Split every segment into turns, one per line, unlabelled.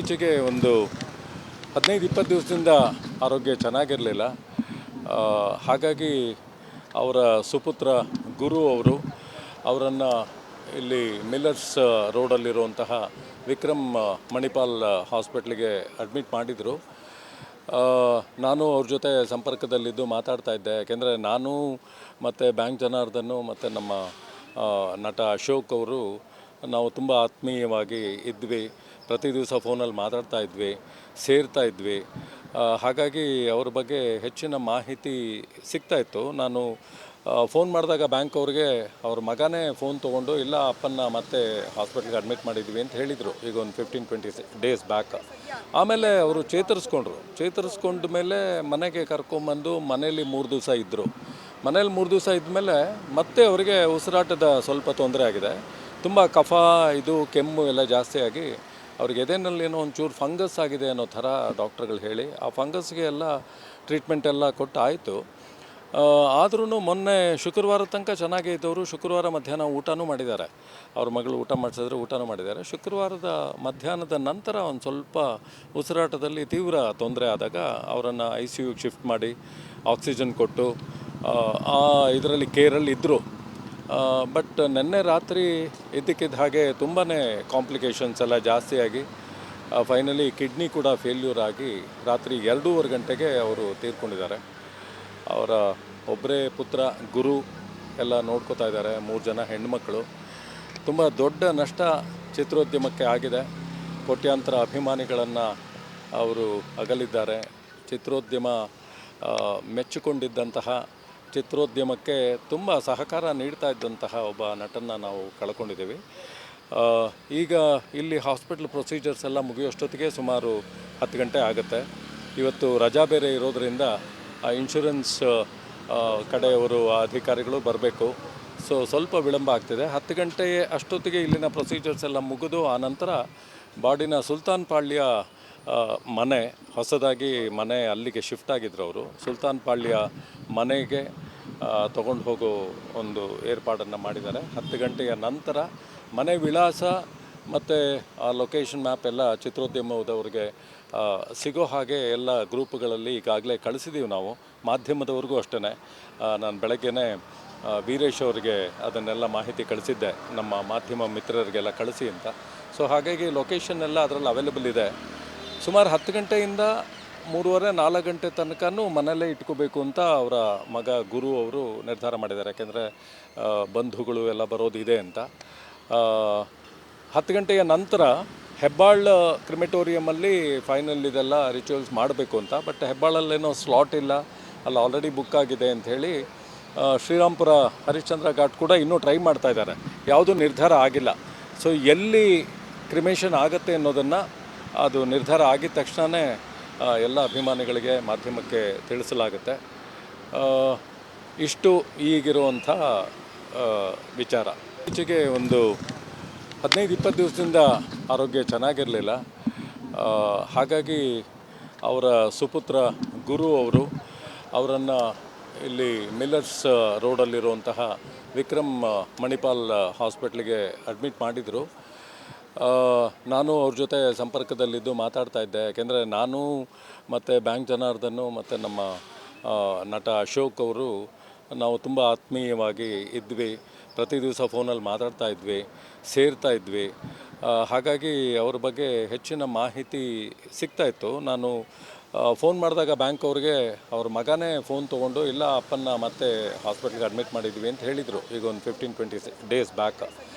ಈಚೆಗೆ ಒಂದು 15-20 ದಿವಸದಿಂದ ಆರೋಗ್ಯ ಚೆನ್ನಾಗಿರಲಿಲ್ಲ. ಹಾಗಾಗಿ ಅವರ ಸುಪುತ್ರ ಗುರು ಅವರನ್ನು ಇಲ್ಲಿ ಮಿಲ್ಲರ್ಸ್ ರೋಡಲ್ಲಿರುವಂತಹ ವಿಕ್ರಮ್ ಮಣಿಪಾಲ್ ಹಾಸ್ಪಿಟ್ಲಿಗೆ ಅಡ್ಮಿಟ್ ಮಾಡಿದರು. ನಾನು ಅವ್ರ ಜೊತೆ ಸಂಪರ್ಕದಲ್ಲಿದ್ದು ಮಾತಾಡ್ತಾ ಇದ್ದೆ. ಯಾಕೆಂದರೆ ನಾನು ಮತ್ತು ಬ್ಯಾಂಕ್ ಜನಾರ್ದನ್ ಮತ್ತು ನಮ್ಮ ನಟ ಅಶೋಕ್ ಅವರು ನಾವು ತುಂಬ ಆತ್ಮೀಯವಾಗಿ ಇದ್ವಿ. ಪ್ರತಿ ದಿವಸ ಫೋನಲ್ಲಿ ಮಾತಾಡ್ತಾ ಇದ್ವಿ, ಸೇರ್ತಾ ಇದ್ವಿ. ಹಾಗಾಗಿ ಅವ್ರ ಬಗ್ಗೆ ಹೆಚ್ಚಿನ ಮಾಹಿತಿ ಸಿಗ್ತಾಯಿತ್ತು. ನಾನು ಫೋನ್ ಮಾಡಿದಾಗ ಬ್ಯಾಂಕ್ ಅವ್ರಿಗೆ ಅವ್ರ ಮಗನೇ ಫೋನ್ ತೊಗೊಂಡು ಇಲ್ಲ ಅಪ್ಪನ್ನ ಮತ್ತೆ ಹಾಸ್ಪಿಟ್ಲಿಗೆ ಅಡ್ಮಿಟ್ ಮಾಡಿದ್ವಿ ಅಂತ ಹೇಳಿದರು, ಈಗ ಒಂದು 15-20 ಡೇಸ್ ಬ್ಯಾಕ್. ಆಮೇಲೆ ಅವರು ಚೇತರಿಸ್ಕೊಂಡ ಮೇಲೆ ಮನೆಗೆ ಕರ್ಕೊಂಬಂದು ಮನೇಲಿ 3 ದಿವಸ ಇದ್ದರು. ಮನೇಲಿ 3 ದಿವಸ ಇದ್ಮೇಲೆ ಮತ್ತೆ ಅವರಿಗೆ ಉಸಿರಾಟದ ಸ್ವಲ್ಪ ತೊಂದರೆ ಆಗಿದೆ. ತುಂಬ ಕಫ, ಕೆಮ್ಮು ಎಲ್ಲ ಜಾಸ್ತಿಯಾಗಿ ಅವ್ರಿಗೆ ಎದೆನಲ್ಲಿ ಏನೋ ಒಂಚೂರು ಫಂಗಸ್ ಆಗಿದೆ ಅನ್ನೋ ಥರ ಡಾಕ್ಟ್ರುಗಳು ಹೇಳಿ ಆ ಫಂಗಸ್ಗೆ ಎಲ್ಲ ಟ್ರೀಟ್ಮೆಂಟ್ ಎಲ್ಲ ಕೊಟ್ಟು ಆಯಿತು. ಆದ್ರೂ ಮೊನ್ನೆ ಶುಕ್ರವಾರ ತನಕ ಚೆನ್ನಾಗೇ ಇದ್ದವರು ಶುಕ್ರವಾರ ಮಧ್ಯಾಹ್ನ ಊಟನೂ ಮಾಡಿದ್ದಾರೆ. ಅವ್ರ ಮಗಳು ಊಟ ಮಾಡಿಸಿದ್ರೆ ಊಟನೂ ಮಾಡಿದ್ದಾರೆ. ಶುಕ್ರವಾರದ ಮಧ್ಯಾಹ್ನದ ನಂತರ ಒಂದು ಸ್ವಲ್ಪ ಉಸಿರಾಟದಲ್ಲಿ ತೀವ್ರ ತೊಂದರೆ ಆದಾಗ ಅವರನ್ನು ICUಗೆ ಶಿಫ್ಟ್ ಮಾಡಿ ಆಕ್ಸಿಜನ್ ಕೊಟ್ಟು ಇದರಲ್ಲಿ ಕೇರಲ್ಲಿ ಇದ್ದರು. ಬಟ್ ನಿನ್ನೆ ರಾತ್ರಿ ಇದ್ದಕ್ಕಿದ್ದ ಹಾಗೆ ತುಂಬಾ ಕಾಂಪ್ಲಿಕೇಶನ್ಸ್ ಎಲ್ಲ ಜಾಸ್ತಿಯಾಗಿ ಫೈನಲಿ ಕಿಡ್ನಿ ಕೂಡ ಫೇಲ್ಯೂರ್ ಆಗಿ ರಾತ್ರಿ 2:30 ಗಂಟೆಗೆ ಅವರು ತೀರ್ಕೊಂಡಿದ್ದಾರೆ. ಅವರ ಒಬ್ಬರೇ ಪುತ್ರ ಗುರು ಎಲ್ಲ ನೋಡ್ಕೋತಾ ಇದ್ದಾರೆ. 3 ಜನ ಹೆಣ್ಮಕ್ಳು. ತುಂಬ ದೊಡ್ಡ ನಷ್ಟ ಚಿತ್ರೋದ್ಯಮಕ್ಕೆ ಆಗಿದೆ. ಕೋಟ್ಯಾಂತರ ಅಭಿಮಾನಿಗಳನ್ನು ಅವರು ಅಗಲಿದ್ದಾರೆ. ಚಿತ್ರೋದ್ಯಮ ಮೆಚ್ಚಿಕೊಂಡಿದ್ದಂತಹ, ಚಿತ್ರೋದ್ಯಮಕ್ಕೆ ತುಂಬ ಸಹಕಾರ ನೀಡ್ತಾ ಇದ್ದಂತಹ ಒಬ್ಬ ನಟನ್ನು ನಾವು ಕಳ್ಕೊಂಡಿದ್ದೀವಿ. ಈಗ ಇಲ್ಲಿ ಹಾಸ್ಪಿಟ್ಲ್ ಪ್ರೊಸೀಜರ್ಸ್ ಎಲ್ಲ ಮುಗಿಯೋಷ್ಟೊತ್ತಿಗೆ ಸುಮಾರು 10 ಗಂಟೆ ಆಗುತ್ತೆ. ಇವತ್ತು ರಜಾ ಬೇರೆ ಇರೋದರಿಂದ ಇನ್ಶೂರೆನ್ಸ್ ಕಡೆಯವರು ಅಧಿಕಾರಿಗಳು ಬರಬೇಕು. ಸ್ವಲ್ಪ ವಿಳಂಬ ಆಗ್ತಿದೆ. 10 ಗಂಟೆ ಅಷ್ಟೊತ್ತಿಗೆ ಇಲ್ಲಿನ ಪ್ರೊಸೀಜರ್ಸ್ ಎಲ್ಲ ಮುಗಿದು ಆನಂತರ ಬಾಡಿನ ಸುಲ್ತಾನ್ ಪಾಳ್ಯ ಮನೆ, ಹೊಸದಾಗಿ ಮನೆ ಅಲ್ಲಿಗೆ ಶಿಫ್ಟ್ ಆಗಿದ್ರು ಅವರು. ಸುಲ್ತಾನ್ ಪಾಳ್ಯ ಮನೆಗೆ ತೊಗೊಂಡು ಹೋಗೋ ಒಂದು ಏರ್ಪಾಡನ್ನು ಮಾಡಿದ್ದಾರೆ. 10 ಗಂಟೆಯ ನಂತರ ಮನೆ ವಿಳಾಸ ಮತ್ತು ಆ ಲೊಕೇಶನ್ ಮ್ಯಾಪ್ ಎಲ್ಲ ಚಿತ್ರೋದ್ಯಮದವ್ರಿಗೆ ಸಿಗೋ ಹಾಗೆ ಎಲ್ಲ ಗ್ರೂಪ್ಗಳಲ್ಲಿ ಈಗಾಗಲೇ ಕಳಿಸಿದ್ದೀವಿ ನಾವು. ಮಾಧ್ಯಮದವ್ರಿಗೂ ಅಷ್ಟೇ. ನಾನು ಬೆಳಗ್ಗೆನೇ ವೀರೇಶ್ ಅವರಿಗೆ ಅದನ್ನೆಲ್ಲ ಮಾಹಿತಿ ಕಳಿಸಿದ್ದೆ, ನಮ್ಮ ಮಾಧ್ಯಮ ಮಿತ್ರರಿಗೆಲ್ಲ ಕಳಿಸಿ ಅಂತ. ಹಾಗಾಗಿ ಲೊಕೇಶನ್ ಎಲ್ಲ ಅದರಲ್ಲಿ ಅವೈಲೇಬಲ್ ಇದೆ. ಸುಮಾರು 10 ಗಂಟೆಯಿಂದ 3:30-4 ಗಂಟೆ ತನಕನೂ ಮನೆಯಲ್ಲೇ ಇಟ್ಕೋಬೇಕು ಅಂತ ಅವರ ಮಗ ಗುರು ಅವರು ನಿರ್ಧಾರ ಮಾಡಿದ್ದಾರೆ. ಯಾಕೆಂದರೆ ಬಂಧುಗಳು ಎಲ್ಲ ಬರೋದಿದೆ ಅಂತ. 10 ಗಂಟೆಯ ನಂತರ ಹೆಬ್ಬಾಳ್ ಕ್ರಿಮೆಟೋರಿಯಮಲ್ಲಿ ಫೈನಲ್ ಇದೆಲ್ಲ ರಿಚುವಲ್ಸ್ ಮಾಡಬೇಕು ಅಂತ. ಬಟ್ ಹೆಬ್ಬಾಳಲ್ಲೇನೋ ಸ್ಲಾಟ್ ಇಲ್ಲ, ಅಲ್ಲಿ ಆಲ್ರೆಡಿ ಬುಕ್ ಆಗಿದೆ ಅಂಥೇಳಿ ಶ್ರೀರಾಮ್ಪುರ ಹರಿಶ್ಚಂದ್ರ ಘಾಟ್ ಕೂಡ ಇನ್ನೂ ಟ್ರೈ ಮಾಡ್ತಾ ಇದ್ದಾರೆ. ಯಾವುದೂ ನಿರ್ಧಾರ ಆಗಿಲ್ಲ. ಎಲ್ಲಿ ಕ್ರಿಮೇಷನ್ ಆಗುತ್ತೆ ಅನ್ನೋದನ್ನು ಅದು ನಿರ್ಧಾರ ಆಗಿದ ತಕ್ಷಣವೇ ಎಲ್ಲ ಅಭಿಮಾನಿಗಳಿಗೆ, ಮಾಧ್ಯಮಕ್ಕೆ ತಿಳಿಸಲಾಗುತ್ತೆ. ಇಷ್ಟು ಈಗಿರುವಂಥ ವಿಚಾರ. ಈಚೆಗೆ ಒಂದು 15-20 ದಿವಸದಿಂದ ಆರೋಗ್ಯ ಚೆನ್ನಾಗಿರಲಿಲ್ಲ. ಹಾಗಾಗಿ ಅವರ ಸುಪುತ್ರ ಗುರು ಅವರನ್ನು ಇಲ್ಲಿ ಮಿಲ್ಲರ್ಸ್ ರೋಡಲ್ಲಿರುವಂತಹ ವಿಕ್ರಮ್ ಮಣಿಪಾಲ್ ಹಾಸ್ಪಿಟ್ಲಿಗೆ ಅಡ್ಮಿಟ್ ಮಾಡಿದರು. ನಾನು ಅವ್ರ ಜೊತೆ ಸಂಪರ್ಕದಲ್ಲಿದ್ದು ಮಾತಾಡ್ತಾ ಇದ್ದೆ. ಯಾಕೆಂದರೆ ನಾನು ಮತ್ತು ಬ್ಯಾಂಕ್ ಜನಾರ್ದನ್ ಮತ್ತು ನಮ್ಮ ನಟ ಅಶೋಕ್ ಅವರು ನಾವು ತುಂಬ ಆತ್ಮೀಯವಾಗಿ ಇದ್ವಿ. ಪ್ರತಿ ದಿವಸ ಫೋನಲ್ಲಿ ಮಾತಾಡ್ತಾ ಇದ್ವಿ, ಸೇರ್ತಾ ಇದ್ವಿ. ಹಾಗಾಗಿ ಅವ್ರ ಬಗ್ಗೆ ಹೆಚ್ಚಿನ ಮಾಹಿತಿ ಸಿಗ್ತಾಯಿತ್ತು. ನಾನು ಫೋನ್ ಮಾಡಿದಾಗ ಬ್ಯಾಂಕ್ ಅವ್ರಿಗೆ ಅವ್ರ ಮಗನೇ ಫೋನ್ ತೊಗೊಂಡು ಇಲ್ಲ ಅಪ್ಪನ್ನ ಮತ್ತೆ ಹಾಸ್ಪಿಟ್ಲಿಗೆ ಅಡ್ಮಿಟ್ ಮಾಡಿದ್ವಿ ಅಂತ ಹೇಳಿದರು, ಈಗ ಒಂದು 15-20 ಡೇಸ್ ಬ್ಯಾಕ್.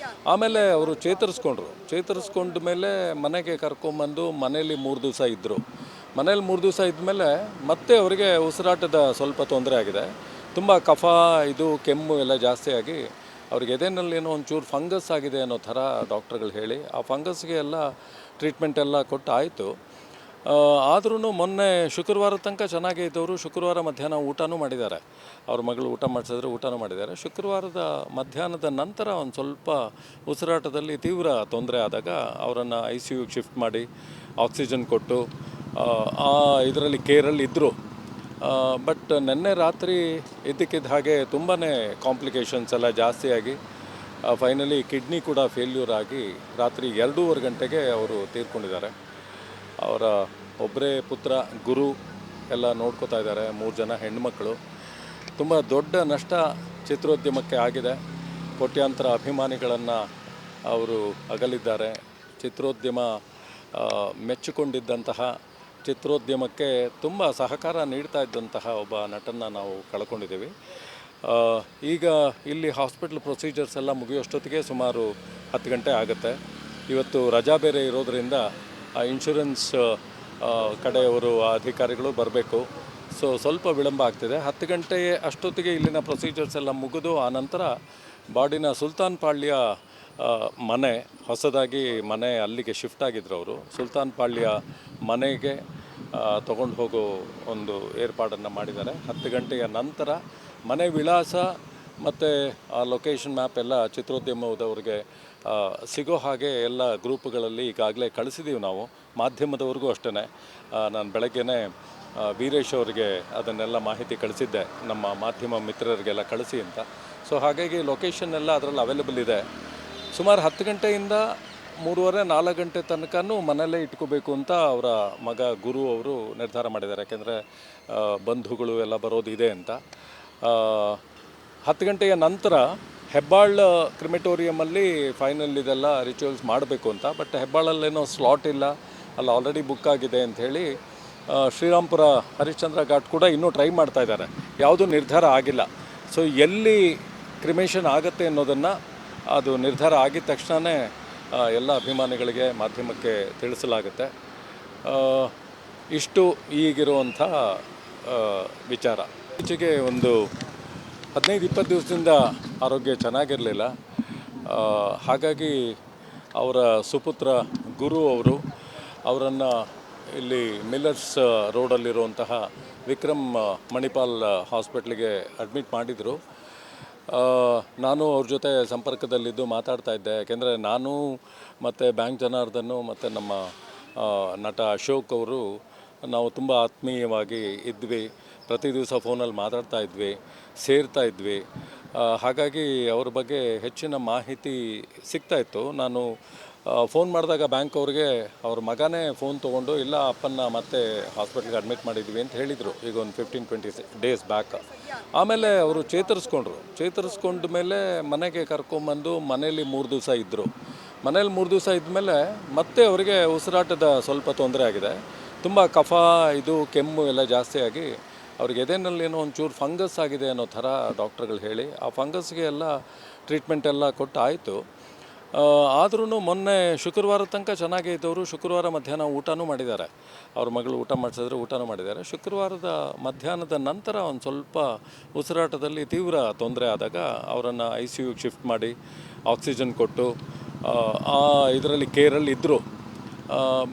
ಆಮೇಲೆ ಅವರು ಚೇತರಿಸ್ಕೊಂಡ ಮೇಲೆ ಮನೆಗೆ ಕರ್ಕೊಂಬಂದು ಮನೇಲಿ 3 ದಿವಸ ಇದ್ದರು. ಮನೇಲಿ 3 ದಿವಸ ಇದ್ಮೇಲೆ ಮತ್ತೆ ಅವರಿಗೆ ಉಸಿರಾಟದ ಸ್ವಲ್ಪ ತೊಂದರೆ ಆಗಿದೆ. ತುಂಬ ಕಫ, ಕೆಮ್ಮು ಎಲ್ಲ ಜಾಸ್ತಿಯಾಗಿ ಅವ್ರಿಗೆ ಎದೆನಲ್ಲಿ ಏನೋ ಒಂಚೂರು ಫಂಗಸ್ ಆಗಿದೆ ಅನ್ನೋ ಥರ ಡಾಕ್ಟ್ರುಗಳು ಹೇಳಿ ಆ ಫಂಗಸ್ಗೆ ಎಲ್ಲ ಟ್ರೀಟ್ಮೆಂಟ್ ಎಲ್ಲ ಕೊಟ್ಟು ಆಯಿತು. ಆದ್ರೂ ಮೊನ್ನೆ ಶುಕ್ರವಾರ ತನಕ ಚೆನ್ನಾಗೇ ಇದ್ದವರು ಶುಕ್ರವಾರ ಮಧ್ಯಾಹ್ನ ಊಟನೂ ಮಾಡಿದ್ದಾರೆ. ಅವ್ರ ಮಗಳು ಊಟ ಮಾಡಿಸಿದ್ರೆ ಊಟನೂ ಮಾಡಿದ್ದಾರೆ. ಶುಕ್ರವಾರದ ಮಧ್ಯಾಹ್ನದ ನಂತರ ಒಂದು ಸ್ವಲ್ಪ ಉಸಿರಾಟದಲ್ಲಿ ತೀವ್ರ ತೊಂದರೆ ಆದಾಗ ಅವರನ್ನು ICUಗೆ ಶಿಫ್ಟ್ ಮಾಡಿ ಆಕ್ಸಿಜನ್ ಕೊಟ್ಟು ಇದರಲ್ಲಿ ಕೇರಲ್ಲಿ ಇದ್ದರು. ಬಟ್ ನಿನ್ನೆ ರಾತ್ರಿ ಇದ್ದಕ್ಕಿದ್ದ ಹಾಗೆ ತುಂಬಾ ಕಾಂಪ್ಲಿಕೇಶನ್ಸ್ ಎಲ್ಲ ಜಾಸ್ತಿಯಾಗಿ ಫೈನಲಿ ಕಿಡ್ನಿ ಕೂಡ ಫೇಲ್ಯೂರ್ ಆಗಿ ರಾತ್ರಿ 2:30 ಗಂಟೆಗೆ ಅವರು ತೀರ್ಕೊಂಡಿದ್ದಾರೆ. ಅವರ ಒಬ್ಬರೇ ಪುತ್ರ ಗುರು ಎಲ್ಲ ನೋಡ್ಕೋತಾ ಇದ್ದಾರೆ. 3 ಜನ ಹೆಣ್ಮಕ್ಳು. ತುಂಬ ದೊಡ್ಡ ನಷ್ಟ ಚಿತ್ರೋದ್ಯಮಕ್ಕೆ ಆಗಿದೆ. ಕೋಟ್ಯಾಂತರ ಅಭಿಮಾನಿಗಳನ್ನು ಅವರು ಅಗಲಿದ್ದಾರೆ. ಚಿತ್ರೋದ್ಯಮ ಮೆಚ್ಚಿಕೊಂಡಿದ್ದಂತಹ, ಚಿತ್ರೋದ್ಯಮಕ್ಕೆ ತುಂಬ ಸಹಕಾರ ನೀಡ್ತಾ ಇದ್ದಂತಹ ಒಬ್ಬ ನಟನ್ನು ನಾವು ಕಳ್ಕೊಂಡಿದ್ದೀವಿ. ಈಗ ಇಲ್ಲಿ ಹಾಸ್ಪಿಟ್ಲ್ ಪ್ರೊಸೀಜರ್ಸ್ ಎಲ್ಲ ಮುಗಿಯೋಷ್ಟೊತ್ತಿಗೆ ಸುಮಾರು 10 ಗಂಟೆ ಆಗುತ್ತೆ. ಇವತ್ತು ರಜಾ ಬೇರೆ ಇರೋದರಿಂದ ಇನ್ಶೂರೆನ್ಸ್ ಕಡೆಯವರು ಅಧಿಕಾರಿಗಳು ಬರಬೇಕು. ಸ್ವಲ್ಪ ವಿಳಂಬ ಆಗ್ತಿದೆ. 10 ಗಂಟೆ ಅಷ್ಟೊತ್ತಿಗೆ ಇಲ್ಲಿನ ಪ್ರೊಸೀಜರ್ಸ್ ಎಲ್ಲ ಮುಗಿದು ಆನಂತರ ಬಾಡಿನ ಸುಲ್ತಾನ್ ಪಾಳ್ಯ ಮನೆ, ಹೊಸದಾಗಿ ಮನೆ ಅಲ್ಲಿಗೆ ಶಿಫ್ಟ್ ಆಗಿದ್ರು ಅವರು. ಸುಲ್ತಾನ್ ಪಾಳ್ಯ ಮನೆಗೆ ತೊಗೊಂಡು ಹೋಗೋ ಒಂದು ಏರ್ಪಾಡನ್ನು ಮಾಡಿದ್ದಾರೆ. 10 ಗಂಟೆಯ ನಂತರ ಮನೆ ವಿಳಾಸ ಮತ್ತು ಆ ಲೊಕೇಶನ್ ಮ್ಯಾಪ್ ಎಲ್ಲ ಚಿತ್ರೋದ್ಯಮದವ್ರಿಗೆ ಸಿಗೋ ಹಾಗೆ ಎಲ್ಲ ಗ್ರೂಪ್ಗಳಲ್ಲಿ ಈಗಾಗಲೇ ಕಳಿಸಿದ್ದೀವಿ ನಾವು. ಮಾಧ್ಯಮದವ್ರಿಗೂ ಅಷ್ಟೇ. ನಾನು ಬೆಳಗ್ಗೆನೇ ವೀರೇಶ್ ಅವರಿಗೆ ಅದನ್ನೆಲ್ಲ ಮಾಹಿತಿ ಕಳಿಸಿದ್ದೆ, ನಮ್ಮ ಮಾಧ್ಯಮ ಮಿತ್ರರಿಗೆಲ್ಲ ಕಳಿಸಿ ಅಂತ. ಹಾಗಾಗಿ ಲೊಕೇಶನ್ ಎಲ್ಲ ಅದರಲ್ಲಿ ಅವೈಲೇಬಲ್ ಇದೆ. ಸುಮಾರು 10 ಗಂಟೆಯಿಂದ 3:30-4 ಗಂಟೆ ತನಕನೂ ಮನೆಯಲ್ಲೇ ಇಟ್ಕೋಬೇಕು ಅಂತ ಅವರ ಮಗ ಗುರು ಅವರು ನಿರ್ಧಾರ ಮಾಡಿದ್ದಾರೆ. ಯಾಕೆಂದರೆ ಬಂಧುಗಳು ಎಲ್ಲ ಬರೋದಿದೆ ಅಂತ. 10 ಗಂಟೆಯ ನಂತರ ಹೆಬ್ಬಾಳ್ ಕ್ರಿಮೆಟೋರಿಯಮಲ್ಲಿ ಫೈನಲ್ ಇದೆಲ್ಲ ರಿಚುವಲ್ಸ್ ಮಾಡಬೇಕು ಅಂತ. ಬಟ್ ಹೆಬ್ಬಾಳಲ್ಲೇನೋ ಸ್ಲಾಟ್ ಇಲ್ಲ, ಅಲ್ಲಿ ಆಲ್ರೆಡಿ ಬುಕ್ ಆಗಿದೆ ಅಂಥೇಳಿ ಶ್ರೀರಾಮ್ಪುರ ಹರಿಶ್ಚಂದ್ರ ಘಾಟ್ ಕೂಡ ಇನ್ನೂ ಟ್ರೈ ಮಾಡ್ತಾ ಇದ್ದಾರೆ. ಯಾವುದೂ ನಿರ್ಧಾರ ಆಗಿಲ್ಲ. ಎಲ್ಲಿ ಕ್ರಿಮೇಷನ್ ಆಗುತ್ತೆ ಅನ್ನೋದನ್ನು ಅದು ನಿರ್ಧಾರ ಆಗಿದ ತಕ್ಷಣವೇ ಎಲ್ಲ ಅಭಿಮಾನಿಗಳಿಗೆ, ಮಾಧ್ಯಮಕ್ಕೆ ತಿಳಿಸಲಾಗುತ್ತೆ. ಇಷ್ಟು ಈಗಿರುವಂಥ ವಿಚಾರ. ಈಚೆಗೆ ಒಂದು 15-20 ದಿವಸದಿಂದ ಆರೋಗ್ಯ ಚೆನ್ನಾಗಿರಲಿಲ್ಲ. ಹಾಗಾಗಿ ಅವರ ಸುಪುತ್ರ ಗುರು ಅವರು ಅವರನ್ನು ಇಲ್ಲಿ ಮಿಲ್ಲರ್ಸ್ ರೋಡಲ್ಲಿರುವಂತಹ ವಿಕ್ರಮ್ ಮಣಿಪಾಲ್ ಹಾಸ್ಪಿಟ್ಲಿಗೆ ಅಡ್ಮಿಟ್ ಮಾಡಿದರು. ನಾನು ಅವ್ರ ಜೊತೆ ಸಂಪರ್ಕದಲ್ಲಿದ್ದು ಮಾತಾಡ್ತಾ ಇದ್ದೆ. ಯಾಕೆಂದರೆ ನಾನು ಮತ್ತು ಬ್ಯಾಂಕ್ ಜನಾರ್ದನ್ನು ಮತ್ತು ನಮ್ಮ ನಟ ಅಶೋಕ್ ಅವರು ನಾವು ತುಂಬ ಆತ್ಮೀಯವಾಗಿ ಇದ್ವಿ. ಪ್ರತಿ ದಿವಸ ಫೋನಲ್ಲಿ ಮಾತಾಡ್ತಾ ಇದ್ವಿ, ಸೇರ್ತಾ ಇದ್ವಿ. ಹಾಗಾಗಿ ಅವ್ರ ಬಗ್ಗೆ ಹೆಚ್ಚಿನ ಮಾಹಿತಿ ಸಿಗ್ತಾಯಿತ್ತು. ನಾನು ಫೋನ್ ಮಾಡಿದಾಗ ಬ್ಯಾಂಕ್ ಅವ್ರಿಗೆ ಅವ್ರ ಮಗನೇ ಫೋನ್ ತೊಗೊಂಡು, ಇಲ್ಲ ಅಪ್ಪನ್ನ ಮತ್ತೆ ಹಾಸ್ಪಿಟ್ಲಿಗೆ ಅಡ್ಮಿಟ್ ಮಾಡಿದ್ವಿ ಅಂತ ಹೇಳಿದರು. ಈಗ ಒಂದು 15-20 ಡೇಸ್ ಬ್ಯಾಕ್. ಆಮೇಲೆ ಅವರು ಚೇತರಿಸ್ಕೊಂಡ ಮೇಲೆ ಮನೆಗೆ ಕರ್ಕೊಂಬಂದು ಮನೇಲಿ 3 ದಿವಸ ಇದ್ದರು. ಮನೇಲಿ 3 ದಿವಸ ಇದ್ಮೇಲೆ ಮತ್ತೆ ಅವರಿಗೆ ಉಸಿರಾಟದ ಸ್ವಲ್ಪ ತೊಂದರೆ ಆಗಿದೆ. ತುಂಬ ಕಫ, ಕೆಮ್ಮು ಎಲ್ಲ ಜಾಸ್ತಿ ಆಗಿ ಅವ್ರಿಗೆ ಎದೆನಲ್ಲೇನೋ ಒಂಚೂರು ಫಂಗಸ್ ಆಗಿದೆ ಅನ್ನೋ ಥರ ಡಾಕ್ಟ್ರುಗಳು ಹೇಳಿ, ಆ ಫಂಗಸ್ಗೆ ಎಲ್ಲ ಟ್ರೀಟ್ಮೆಂಟ್ ಎಲ್ಲ ಕೊಟ್ಟು ಆಯಿತು. ಆದ್ರೂ ಮೊನ್ನೆ ಶುಕ್ರವಾರ ತನಕ ಚೆನ್ನಾಗೇ ಇದ್ದವರು ಶುಕ್ರವಾರ ಮಧ್ಯಾಹ್ನ ಊಟನೂ ಮಾಡಿದ್ದಾರೆ. ಅವ್ರ ಮಗಳು ಊಟ ಮಾಡಿಸಿದ್ರೆ ಊಟನೂ ಮಾಡಿದ್ದಾರೆ. ಶುಕ್ರವಾರದ ಮಧ್ಯಾಹ್ನದ ನಂತರ ಒಂದು ಸ್ವಲ್ಪ ಉಸಿರಾಟದಲ್ಲಿ ತೀವ್ರ ತೊಂದರೆ ಆದಾಗ ಅವರನ್ನು ICUಗೆ ಶಿಫ್ಟ್ ಮಾಡಿ ಆಕ್ಸಿಜನ್ ಕೊಟ್ಟು ಇದರಲ್ಲಿ ಕೇರಲ್ಲಿ ಇದ್ದರು.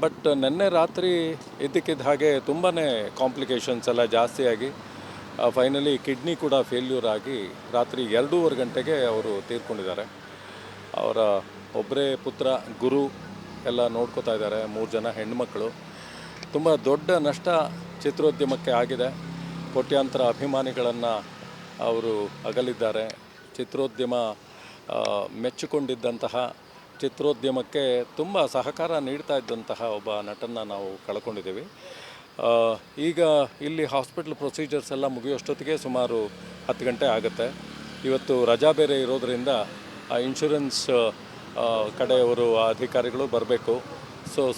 ಬಟ್ ನಿನ್ನೆ ರಾತ್ರಿ ಇದ್ದಕ್ಕಿದ್ದ ಹಾಗೆ ತುಂಬಾ ಕಾಂಪ್ಲಿಕೇಶನ್ಸ್ ಎಲ್ಲ ಜಾಸ್ತಿಯಾಗಿ ಫೈನಲಿ ಕಿಡ್ನಿ ಕೂಡ ಫೇಲ್ಯೂರ್ ಆಗಿ ರಾತ್ರಿ 2:30 ಗಂಟೆಗೆ ಅವರು ತೀರ್ಕೊಂಡಿದ್ದಾರೆ. ಅವರ ಒಬ್ಬರೇ ಪುತ್ರ ಗುರು ಎಲ್ಲ ನೋಡ್ಕೋತಾ ಇದ್ದಾರೆ. 3 ಜನ ಹೆಣ್ಮಕ್ಳು. ತುಂಬ ದೊಡ್ಡ ನಷ್ಟ ಚಿತ್ರೋದ್ಯಮಕ್ಕೆ ಆಗಿದೆ. ಕೋಟ್ಯಾಂತರ ಅಭಿಮಾನಿಗಳನ್ನು ಅವರು ಅಗಲಿದ್ದಾರೆ. ಚಿತ್ರೋದ್ಯಮ ಮೆಚ್ಚಿಕೊಂಡಿದ್ದಂತಹ, ಚಿತ್ರೋದ್ಯಮಕ್ಕೆ ತುಂಬ ಸಹಕಾರ ನೀಡ್ತಾ ಇದ್ದಂತಹ ಒಬ್ಬ ನಟನ್ನು ನಾವು ಕಳ್ಕೊಂಡಿದ್ದೀವಿ. ಈಗ ಇಲ್ಲಿ ಹಾಸ್ಪಿಟ್ಲ್ ಪ್ರೊಸೀಜರ್ಸ್ ಎಲ್ಲ ಮುಗಿಯೋಷ್ಟೊತ್ತಿಗೆ ಸುಮಾರು 10 ಗಂಟೆ ಆಗುತ್ತೆ. ಇವತ್ತು ರಜಾ ಬೇರೆ ಇರೋದರಿಂದ ಇನ್ಶೂರೆನ್ಸ್ ಕಡೆಯವರು ಅಧಿಕಾರಿಗಳು ಬರಬೇಕು.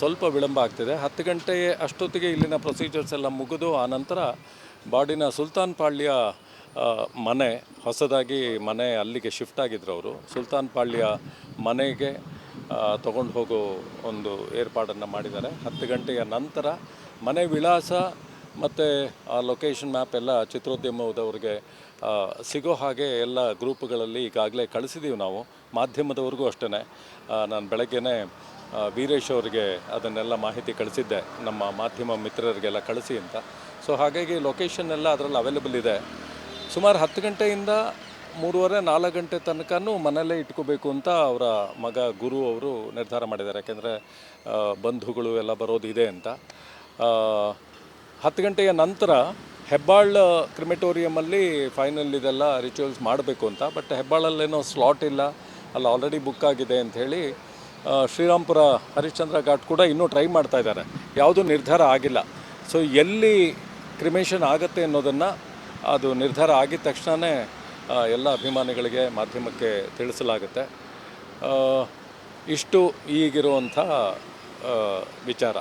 ಸ್ವಲ್ಪ ವಿಳಂಬ ಆಗ್ತಿದೆ. 10 ಗಂಟೆ ಅಷ್ಟೊತ್ತಿಗೆ ಇಲ್ಲಿನ ಪ್ರೊಸೀಜರ್ಸ್ ಎಲ್ಲ ಮುಗಿದು ಆನಂತರ ಬಾಡಿನ ಸುಲ್ತಾನ್ ಪಾಳ್ಯ ಮನೆ, ಹೊಸದಾಗಿ ಮನೆ ಅಲ್ಲಿಗೆ ಶಿಫ್ಟ್ ಆಗಿದ್ರು ಅವರು. ಸುಲ್ತಾನ್ ಪಾಳ್ಯ ಮನೆಗೆ ತೊಗೊಂಡು ಹೋಗೋ ಒಂದು ಏರ್ಪಾಡನ್ನು ಮಾಡಿದ್ದಾರೆ. 10 ಗಂಟೆಯ ನಂತರ ಮನೆ ವಿಳಾಸ ಮತ್ತು ಆ ಲೊಕೇಶನ್ ಮ್ಯಾಪ್ ಎಲ್ಲ ಚಿತ್ರೋದ್ಯಮದವ್ರಿಗೆ ಸಿಗೋ ಹಾಗೆ ಎಲ್ಲ ಗ್ರೂಪ್ಗಳಲ್ಲಿ ಈಗಾಗಲೇ ಕಳಿಸಿದ್ದೀವಿ ನಾವು. ಮಾಧ್ಯಮದವ್ರಿಗೂ ಅಷ್ಟೇ. ನಾನು ಬೆಳಗ್ಗೆನೇ ವೀರೇಶ್ ಅವರಿಗೆ ಅದನ್ನೆಲ್ಲ ಮಾಹಿತಿ ಕಳಿಸಿದ್ದೆ, ನಮ್ಮ ಮಾಧ್ಯಮ ಮಿತ್ರರಿಗೆಲ್ಲ ಕಳಿಸಿ ಅಂತ. ಹಾಗಾಗಿ ಲೊಕೇಶನ್ ಎಲ್ಲ ಅದರಲ್ಲಿ ಅವೈಲೇಬಲ್ ಇದೆ. ಸುಮಾರು 10 ಗಂಟೆಯಿಂದ 3:30-4 ಗಂಟೆ ತನಕನೂ ಮನೆಯಲ್ಲೇ ಇಟ್ಕೋಬೇಕು ಅಂತ ಅವರ ಮಗ ಗುರು ಅವರು ನಿರ್ಧಾರ ಮಾಡಿದ್ದಾರೆ. ಯಾಕೆಂದರೆ ಬಂಧುಗಳು ಎಲ್ಲ ಬರೋದಿದೆ ಅಂತ. 10 ಗಂಟೆಯ ನಂತರ ಹೆಬ್ಬಾಳ್ ಕ್ರಿಮೆಟೋರಿಯಮಲ್ಲಿ ಫೈನಲ್ ಇದೆಲ್ಲ ರಿಚುವಲ್ಸ್ ಮಾಡಬೇಕು ಅಂತ. ಬಟ್ ಹೆಬ್ಬಾಳಲ್ಲೇನೋ ಸ್ಲಾಟ್ ಇಲ್ಲ, ಅಲ್ಲಿ ಆಲ್ರೆಡಿ ಬುಕ್ ಆಗಿದೆ ಅಂಥೇಳಿ ಶ್ರೀರಾಮ್ಪುರ ಹರಿಶ್ಚಂದ್ರ ಘಾಟ್ ಕೂಡ ಇನ್ನೂ ಟ್ರೈ ಮಾಡ್ತಾ ಇದ್ದಾರೆ, ಯಾವುದೂ ನಿರ್ಧಾರ ಆಗಿಲ್ಲ. ಸೊ ಎಲ್ಲಿ ಕ್ರಿಮೇಷನ್ ಆಗುತ್ತೆ ಅನ್ನೋದನ್ನು ಅದು ನಿರ್ಧಾರ ಆಗಿದ ತಕ್ಷಣವೇ ಎಲ್ಲ ಅಭಿಮಾನಿಗಳಿಗೆ ಮಾಧ್ಯಮಕ್ಕೆ ತಿಳಿಸಲಾಗುತ್ತೆ. ಇಷ್ಟು ಈಗಿರುವಂಥ ವಿಚಾರ.